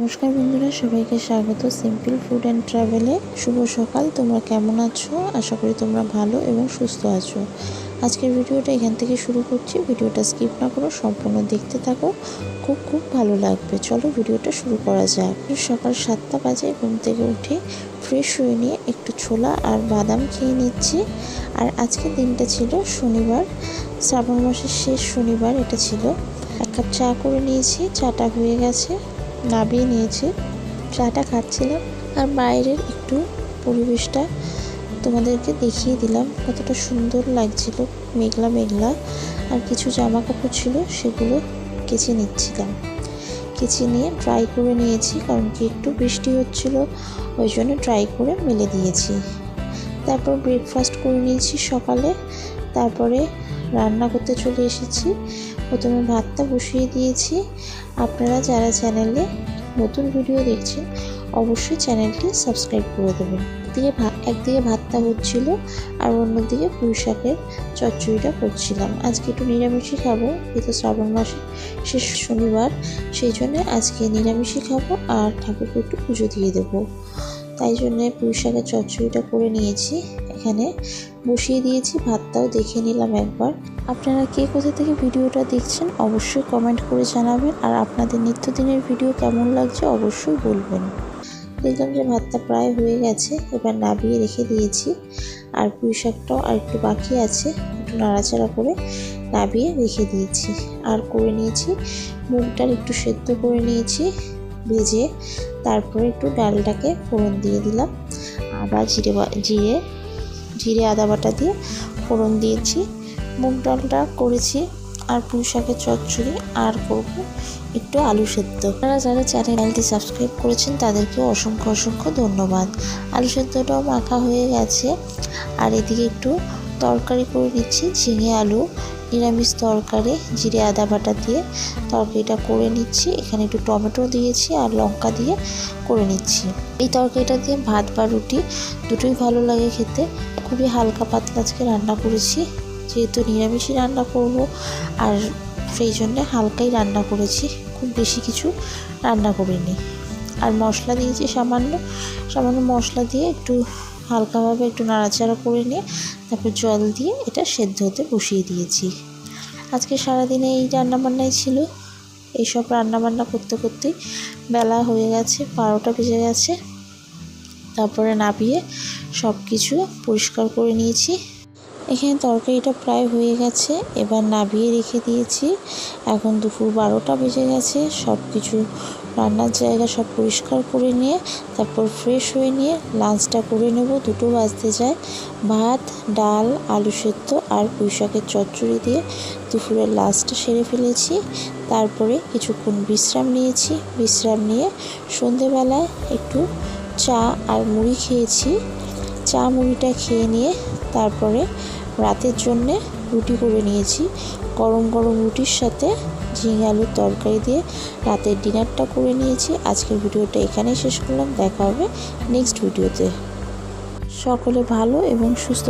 নমস্কার বন্ধুরা, সবাইকে স্বাগত সিম্পল ফুড অ্যান্ড ট্রাভেলে। শুভ সকাল। তোমরা কেমন আছো? আশা করি তোমরা ভালো এবং সুস্থ আছো। আজকের ভিডিওটা এখান থেকে শুরু করছি। ভিডিওটা স্কিপ না করো, সম্পূর্ণ দেখতে থাকো, খুব ভালো লাগবে। চলো ভিডিওটা শুরু করা যাক। সকাল 7টা বাজে, ঘুম থেকে উঠে ফ্রেশ হয়ে নিয়ে একটু ছোলা আর বাদাম খেয়ে নিচ্ছি। আর আজকের দিনটা ছিল শনিবার, শ্রাবণ মাসের শেষ শনিবার এটা ছিল। এক কাপ চা করে নিয়েছি, চাটা হয়ে গেছে, নামিয়ে নিয়েছি। চাটা খাচ্ছিলাম আর বাইরের একটু পরিবেশটা তোমাদেরকে দেখিয়ে দিলাম, কতটা সুন্দর লাগছিল। মেঘলা মেঘলা, আর কিছু জামা কাপড় ছিল সেগুলো কেচে নিচ্ছিলাম। কেচে নিয়ে ড্রাই করে নিয়েছি, কারণ কি একটু বৃষ্টি হচ্ছিল, ওই জন্য ড্রাই করে মেলে দিয়েছি। তারপর ব্রেকফাস্ট করে নিয়েছি সকালে। তারপরে রান্না করতে চলে এসেছি। প্রথমে ভাতটা বসিয়ে দিয়েছি। আপনারা যারা চ্যানেলে নতুন ভিডিও দেখছেন অবশ্যই চ্যানেলটি সাবস্ক্রাইব করে দেবেন। একদিকে ভাতটা হচ্ছিল আর অন্যদিকে পুঁই শাকের চচ্চড়িটা করছিলাম। আজকে একটু নিরামিষই খাবো, যেহেতু শ্রাবণ মাসে শেষ শনিবার, সেই জন্য আজকে নিরামিষই খাবো আর ঠাকুরকে একটু পুজো দিয়ে দেবো। তাই জন্যে পুঁই শাকের চচ্চড়িটা করে নিয়েছি, এখানে বসিয়ে দিয়েছি। ভাতটাও দেখে নিলাম একবার। আপনারা কে কোথা থেকে ভিডিওটা দেখছেন অবশ্যই কমেন্ট করে জানাবেন, আর আপনাদের নিত্যদিনের ভিডিও কেমন লাগছে অবশ্যই বলবেন। দেখলাম যে ভাতটা প্রায় হয়ে গেছে, এবার নামিয়ে রেখে দিয়েছি। আর পুঁই শাকটাও আর একটু বাকি আছে, একটু নাড়াচাড়া করে নামিয়ে রেখে দিয়েছি। আর করে নিয়েছি মুগ ডাল, একটু সেদ্ধ করে নিয়েছি ভেজে। তারপরে একটু ডালটাকে ফোড়ন দিয়ে দিলাম, আবার জিরে আদা বাটা দিয়ে ফোড়ন দিয়েছি। মুগ ডালটা করেছি আর পুঁই শাকের চচ্চড়ি, আর করব একটু আলু সেদ্ধ। আপনারা যারা চ্যানেলটি সাবস্ক্রাইব করেছেন তাদেরকেও অসংখ্য ধন্যবাদ। আলু সেদ্ধটাও মাখা হয়ে গেছে। আর এদিকে একটু তরকারি করে নিচ্ছি, ঝিঙে আলু নিরামিষ তরকারি, জিরে আদা বাটা দিয়ে তরকারিটা করে নিচ্ছি। এখানে একটু টমেটো দিয়েছি আর লঙ্কা দিয়ে করে নিচ্ছি। এই তরকারিটা দিয়ে ভাত বা রুটি দুটোই ভালো লাগে খেতে। খুবই হালকা পাতলা আজকে রান্না করেছি, যেহেতু নিরামিষই রান্না করব, আর সেই জন্যে হালকাই রান্না করেছি, খুব বেশি কিছু রান্না করিনি। আর মশলা দিয়েছি সামান্য মশলা দিয়ে একটু হালকাভাবে একটু নাড়াচাড়া করে নিয়ে তারপর জল দিয়ে এটা সেদ্ধ হতে বসিয়ে দিয়েছি। আজকে সারাদিনে এই রান্নাবান্নাই ছিল। এইসব রান্নাবান্না করতে করতেই বেলা হয়ে গেছে, 12টা বেজে গেছে। তারপরে নামিয়ে সব কিছু পরিষ্কার করে নিয়েছি। এখানে তরকারিটা প্রায় হয়ে গেছে, এবার নামিয়ে রেখে দিয়েছি। এখন দুপুর 12টা বেজে গেছে। সব কিছু রান্নার জায়গা সব পরিষ্কার করে নিয়ে তারপর ফ্রেশ হয়ে নিয়ে লাঞ্চটা করে নেব। 2টো বাজতে যায়। ভাত, ডাল, আলু সেদ্ধ আর পুঁই শাকের চচ্চড়ি দিয়ে দুপুরের লাঞ্চটা সেরে ফেলেছি। তারপরে কিছুক্ষণ বিশ্রাম নিয়েছি। বিশ্রাম নিয়ে সন্ধেবেলায় একটু চা আর মুড়ি খেয়েছি। চা মুড়িটা খেয়ে নিয়ে তারপরে রাতের জন্যে রুটি করে নিয়েছি। গরম গরম রুটির সাথে ঝিঙে আলুর তরকারি দিয়ে রাতের ডিনারটা করে নিয়েছি। আজকের ভিডিওটা এখানেই শেষ করলাম। দেখা হবে নেক্সট ভিডিওতে। সকলে ভালো এবং সুস্থ